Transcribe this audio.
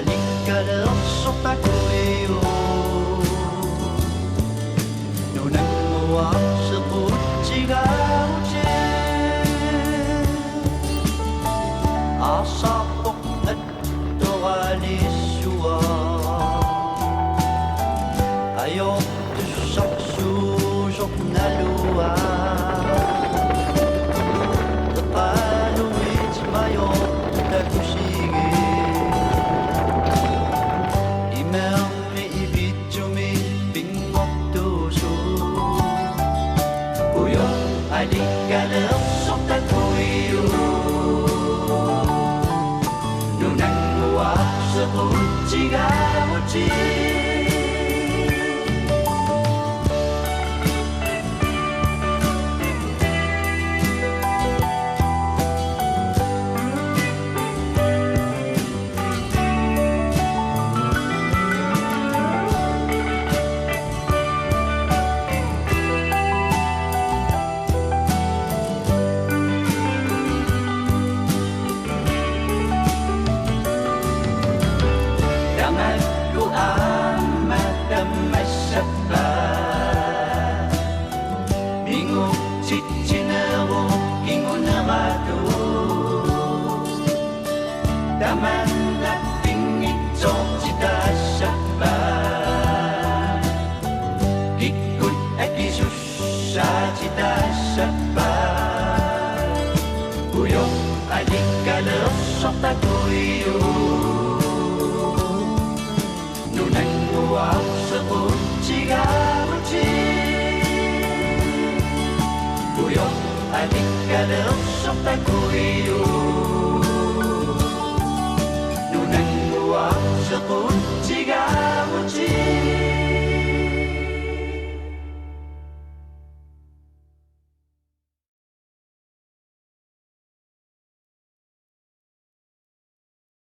Alikalarsok tako'yo Nunang muwak sa kutsigaw-tse Asapok at tokalisuwa Ayok tusak susok na luwa Tapaluit mayok takusige Imerme ibitsumi pingok tuso Kuyong alikalarsok tako'yo Nunang muwak sa kutsigaw-tse Kuyong alikalarsok tako'yo Nunang muwak sa kutsigaw-tse Kuyong alikalarsok tako'yo